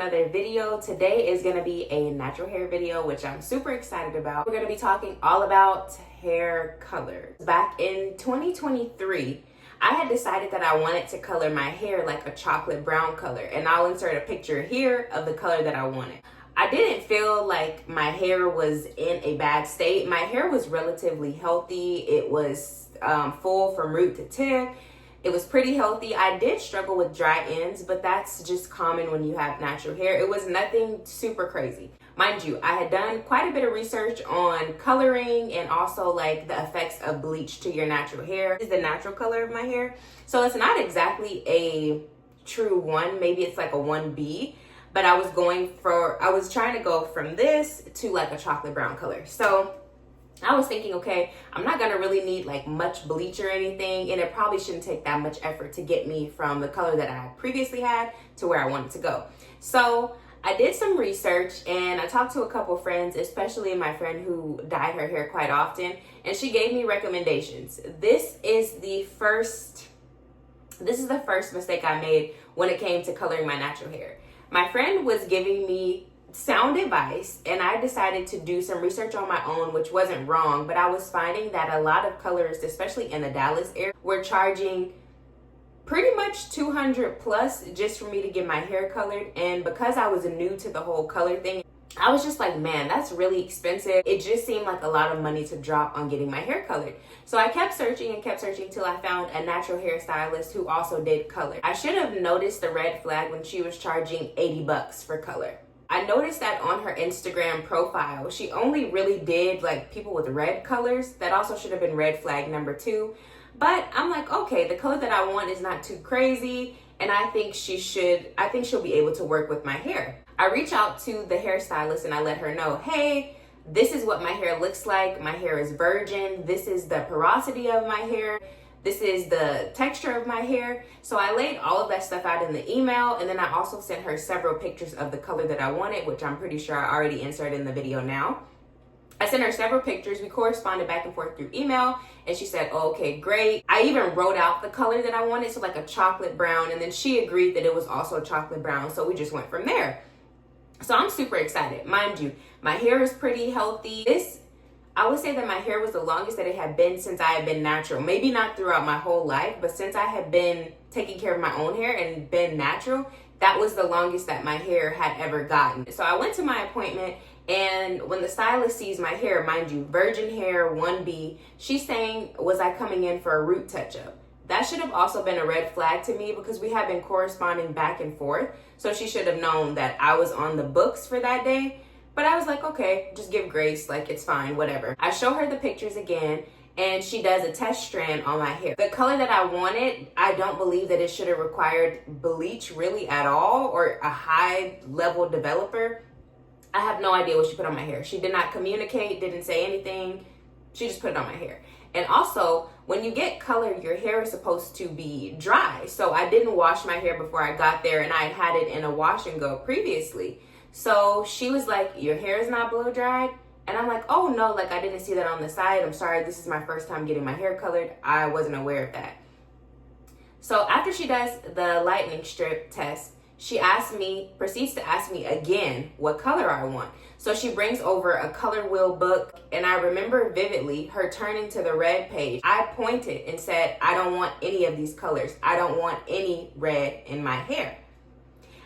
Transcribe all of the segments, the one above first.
another video. Today is going to be a natural hair video, which I'm super excited about. We're going to be talking all about hair color. Back in 2023, I had decided that I wanted to color my hair like a chocolate brown color, and I'll insert a picture here of the color that I wanted. I didn't feel like my hair was in a bad state. My hair was relatively healthy. It was full from root to tip. It was pretty healthy. I did struggle with dry ends, but that's just common when you have natural hair. It was nothing super crazy. Mind you, I had done quite a bit of research on coloring and also like the effects of bleach to your natural hair. This is the natural color of my hair. So it's not exactly a true one. Maybe it's like a 1B, but I was trying to go from this to like a chocolate brown color. So I was thinking, okay, I'm not gonna really need like much bleach or anything, and it probably shouldn't take that much effort to get me from the color that I previously had to where I wanted to go. So I did some research and I talked to a couple friends, especially my friend who dyed her hair quite often, and she gave me recommendations. This is the first mistake I made when it came to coloring my natural hair. My friend was giving me sound advice, and I decided to do some research on my own, which wasn't wrong, but I was finding that a lot of colorists, especially in the Dallas area, were charging pretty much $200 plus just for me to get my hair colored. And because I was new to the whole color thing, I was just like, man, that's really expensive. It just seemed like a lot of money to drop on getting my hair colored. So I kept searching till I found a natural hairstylist who also did color. I should have noticed the red flag when she was charging $80 for color. I noticed that on her Instagram profile, she only really did like people with red colors. That also should have been red flag number 2. But I'm like, okay, the color that I want is not too crazy, and I think she'll be able to work with my hair. I reach out to the hairstylist and I let her know, hey, this is what my hair looks like. My hair is virgin. This is the porosity of my hair. This is the texture of my hair. So I laid all of that stuff out in the email, and then I also sent her several pictures of the color that I wanted, which I'm pretty sure I already inserted in the video now. I sent her several pictures. We corresponded back and forth through email, and she said, oh, okay, great. I even wrote out the color that I wanted, so like a chocolate brown, and then she agreed that it was also chocolate brown, so we just went from there. So I'm super excited. Mind you, my hair is pretty healthy. I would say that my hair was the longest that it had been since I had been natural. Maybe not throughout my whole life, but since I had been taking care of my own hair and been natural, that was the longest that my hair had ever gotten. So I went to my appointment, and when the stylist sees my hair, mind you, virgin hair, 1B, she's saying, was I coming in for a root touch-up? That should have also been a red flag to me because we have been corresponding back and forth. So she should have known that I was on the books for that day. But I was like, okay, just give grace, like it's fine, whatever. I show her the pictures again, and she does a test strand on my hair. The color that I wanted, I don't believe that it should have required bleach really at all, or a high level developer. I have no idea what she put on my hair. She did not communicate, didn't say anything. She just put it on my hair. And also, when you get color, your hair is supposed to be dry. So I didn't wash my hair before I got there, and I had had it in a wash and go previously. So she was like, your hair is not blow dried? And I'm like, oh no, like I didn't see that on the side. I'm sorry, this is my first time getting my hair colored. I wasn't aware of that. So after she does the lightning strip test, she proceeds to ask me again what color I want. So she brings over a color wheel book, and I remember vividly her turning to the red page. I pointed and said, I don't want any of these colors. I don't want any red in my hair.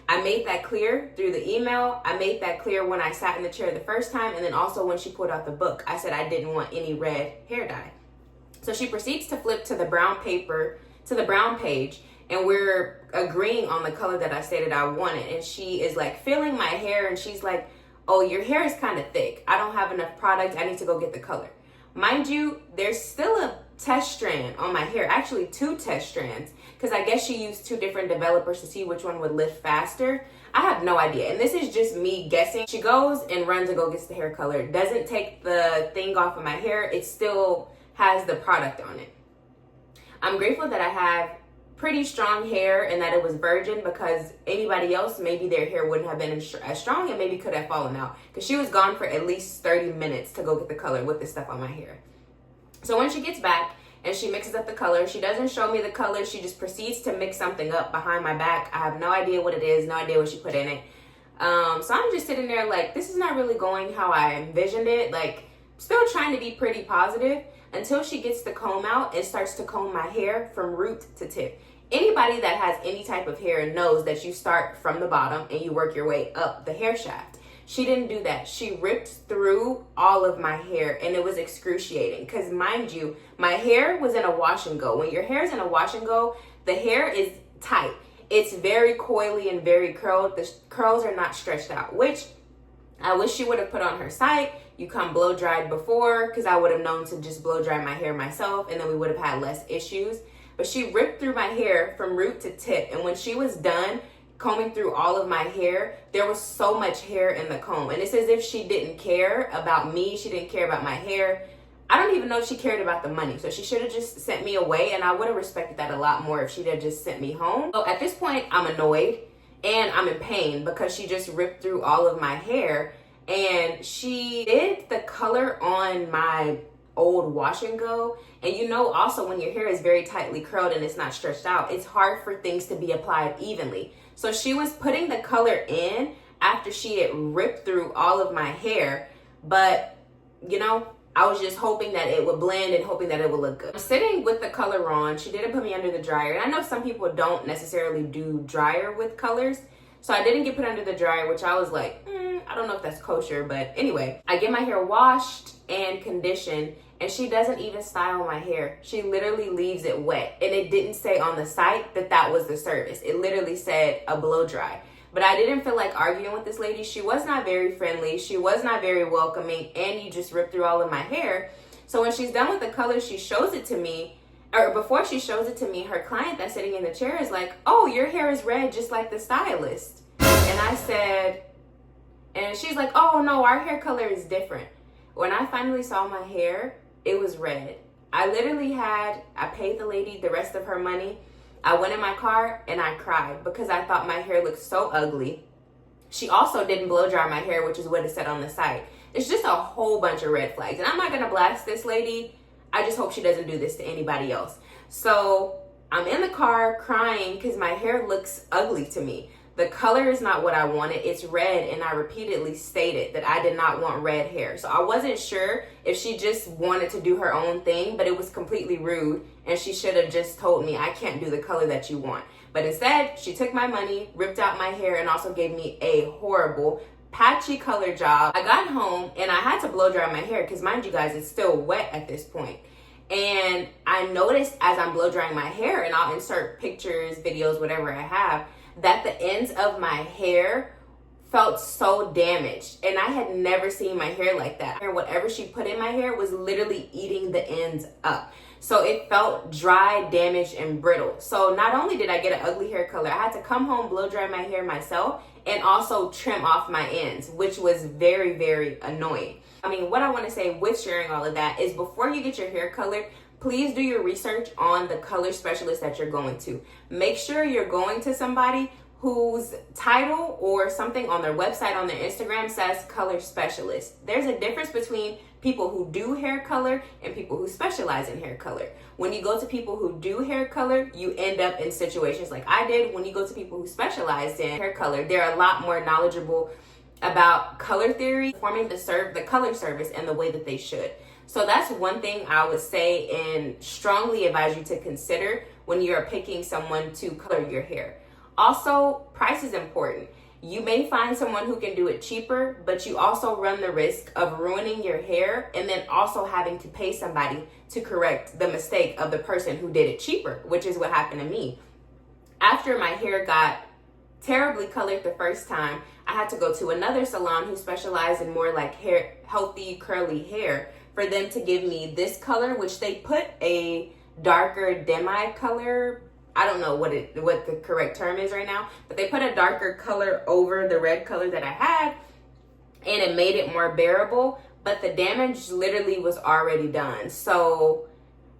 I made that clear through the email. I made that clear when I sat in the chair the first time, and then also when she pulled out the book. I said I didn't want any red hair dye. So she proceeds to flip to the brown page, and we're agreeing on the color that I stated I wanted. And she is like feeling my hair, and she's like, oh, your hair is kind of thick. I don't have enough product. I need to go get the color. Mind you, there's still a test strand on my hair, actually 2 test strands, because I guess she used 2 different developers to see which one would lift faster. I have no idea, and this is just me guessing. She goes and runs and gets the hair color, doesn't take the thing off of my hair. It still has the product on it. I'm grateful that I have pretty strong hair and that it was virgin, because anybody else, maybe their hair wouldn't have been as strong and maybe could have fallen out, because she was gone for at least 30 minutes to go get the color with the stuff on my hair. So when she gets back and she mixes up the color, she doesn't show me the color. She just proceeds to mix something up behind my back. I have no idea what it is, no idea what she put in it. So I'm just sitting there like, this is not really going how I envisioned it. Like, still trying to be pretty positive until she gets the comb out and starts to comb my hair from root to tip. Anybody that has any type of hair knows that you start from the bottom and you work your way up the hair shaft. She didn't do that. She ripped through all of my hair, and it was excruciating because, mind you, my hair was in a wash and go. When your hair is in a wash and go, the hair is tight. It's very coily and very curled. The curls are not stretched out, which I wish she would have put on her site. You come blow dried before, because I would have known to just blow dry my hair myself, and then we would have had less issues. But she ripped through my hair from root to tip, and when she was done combing through all of my hair, there was so much hair in the comb. And it's as if she didn't care about me. She didn't care about my hair. I don't even know if she cared about the money. So she should have just sent me away, and I would have respected that a lot more if she'd have just sent me home. So at this point, I'm annoyed and I'm in pain because she just ripped through all of my hair. And she did the color on my old wash and go. And you know, also when your hair is very tightly curled and it's not stretched out, it's hard for things to be applied evenly. So she was putting the color in after she had ripped through all of my hair. But, you know, I was just hoping that it would blend and hoping that it would look good. I'm sitting with the color on. She didn't put me under the dryer. And I know some people don't necessarily do dryer with colors. So I didn't get put under the dryer, which I was like, I don't know if that's kosher. But anyway, I get my hair washed and conditioned, and she doesn't even style my hair. She literally leaves it wet. And it didn't say on the site that that was the service. It literally said a blow dry. But I didn't feel like arguing with this lady. She was not very friendly. She was not very welcoming. And you just ripped through all of my hair. So when she's done with the color, she shows it to me. Or before she shows it to me, her client that's sitting in the chair is like, oh, your hair is red just like the stylist. And I said, and she's like, oh no, our hair color is different. When I finally saw my hair, it was red. I paid the lady the rest of her money. I went in my car and I cried because I thought my hair looked so ugly. She also didn't blow dry my hair, which is what it said on the site. It's just a whole bunch of red flags. And I'm not gonna blast this lady. I just hope she doesn't do this to anybody else. So I'm in the car crying because my hair looks ugly to me. The color is not what I wanted. It's red, and I repeatedly stated that I did not want red hair. So I wasn't sure if she just wanted to do her own thing, but it was completely rude, and she should have just told me, I can't do the color that you want. But instead, she took my money, ripped out my hair, and also gave me a horrible patchy color job. I got home, and I had to blow dry my hair because, mind you guys, it's still wet at this point. And I noticed as I'm blow drying my hair, and I'll insert pictures, videos, whatever I have, that the ends of my hair felt so damaged. And I had never seen my hair like that. And whatever she put in my hair was literally eating the ends up. So it felt dry, damaged, and brittle. So not only did I get an ugly hair color, I had to come home, blow dry my hair myself, and also trim off my ends, which was very, very annoying. I mean, what I want to say with sharing all of that is before you get your hair colored, please do your research on the color specialist that you're going to. Make sure you're going to somebody whose title or something on their website, on their Instagram says color specialist. There's a difference between people who do hair color and people who specialize in hair color. When you go to people who do hair color, you end up in situations like I did. When you go to people who specialize in hair color, they're a lot more knowledgeable about color theory, performing the color service in the way that they should. So that's one thing I would say and strongly advise you to consider when you're picking someone to color your hair. Also, price is important. You may find someone who can do it cheaper, but you also run the risk of ruining your hair and then also having to pay somebody to correct the mistake of the person who did it cheaper, which is what happened to me. After my hair got terribly colored the first time, I had to go to another salon who specialized in more like healthy curly hair for them to give me this color, which they put a darker demi color. I don't know what the correct term is right now, but they put a darker color over the red color that I had, and it made it more bearable, but the damage literally was already done. So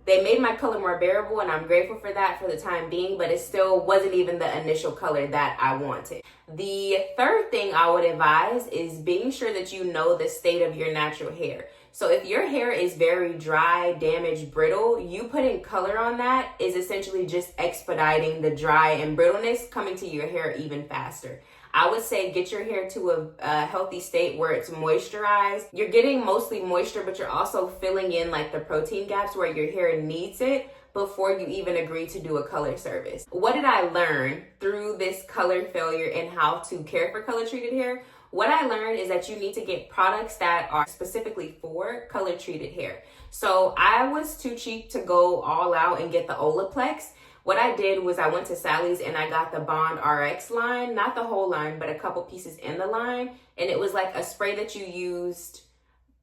they made my color more bearable, and I'm grateful for that for the time being, but it still wasn't even the initial color that I wanted. The third thing I would advise is being sure that you know the state of your natural hair. So if your hair is very dry, damaged, brittle, you putting color on that is essentially just expediting the dry and brittleness coming to your hair even faster. I would say get your hair to a healthy state where it's moisturized. You're getting mostly moisture, but you're also filling in like the protein gaps where your hair needs it before you even agree to do a color service. What did I learn through this color failure and how to care for color treated hair? What I learned is that you need to get products that are specifically for color treated hair. So I was too cheap to go all out and get the Olaplex. What I did was I went to Sally's and I got the Bond RX line, not the whole line, but a couple pieces in the line. And it was like a spray that you used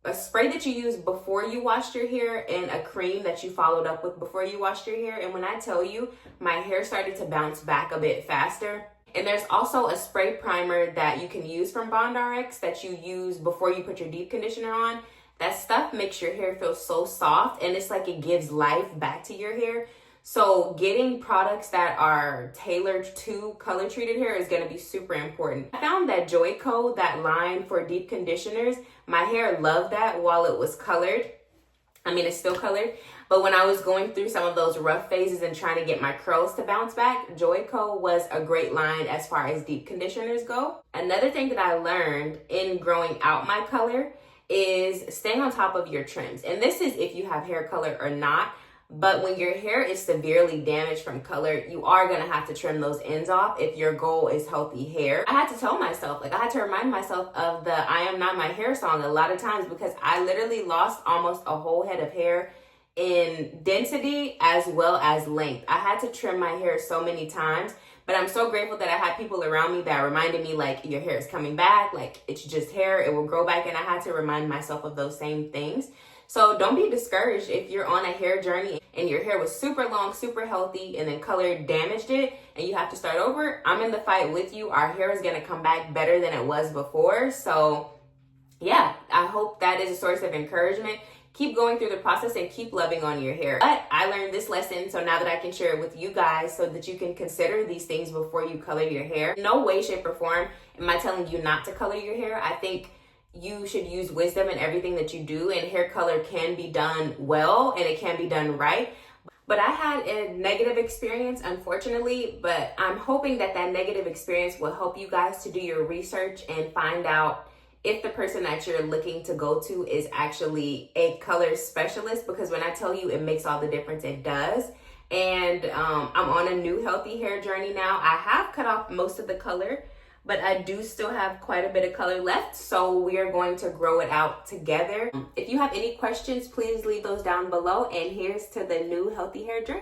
before you washed your hair and a cream that you followed up with before you washed your hair. And when I tell you, my hair started to bounce back a bit faster. And there's also a spray primer that you can use from Bond RX that you use before you put your deep conditioner on. That stuff makes your hair feel so soft, and it's like it gives life back to your hair. So getting products that are tailored to color treated hair is going to be super important. I found that Joico, that line for deep conditioners, my hair loved that while it was colored. I mean, it's still colored. But when I was going through some of those rough phases and trying to get my curls to bounce back, Joico was a great line as far as deep conditioners go. Another thing that I learned in growing out my color is staying on top of your trims. And this is if you have hair color or not. But when your hair is severely damaged from color, you are going to have to trim those ends off if your goal is healthy hair. I had to tell myself, I had to remind myself of the I Am Not My Hair song a lot of times, because I literally lost almost a whole head of hair in density as well as length. I had to trim my hair so many times, but I'm so grateful that I had people around me that reminded me, like, your hair is coming back, like, it's just hair, it will grow back. And I had to remind myself of those same things. So don't be discouraged if you're on a hair journey and your hair was super long, super healthy, and then color damaged it and you have to start over. I'm in the fight with you. Our hair is going to come back better than it was before. So yeah, I hope that is a source of encouragement. Keep going through the process and keep loving on your hair. But I learned this lesson, so now that I can share it with you guys so that you can consider these things before you color your hair. No way, shape, or form am I telling you not to color your hair. I think you should use wisdom in everything that you do, and hair color can be done well and it can be done right. But I had a negative experience, unfortunately, but I'm hoping that that negative experience will help you guys to do your research and find out if the person that you're looking to go to is actually a color specialist, because when I tell you it makes all the difference, it does. And I'm on a new healthy hair journey now. I have cut off most of the color, but I do still have quite a bit of color left, so we are going to grow it out together. If you have any questions, please leave those down below, and here's to the new healthy hair journey.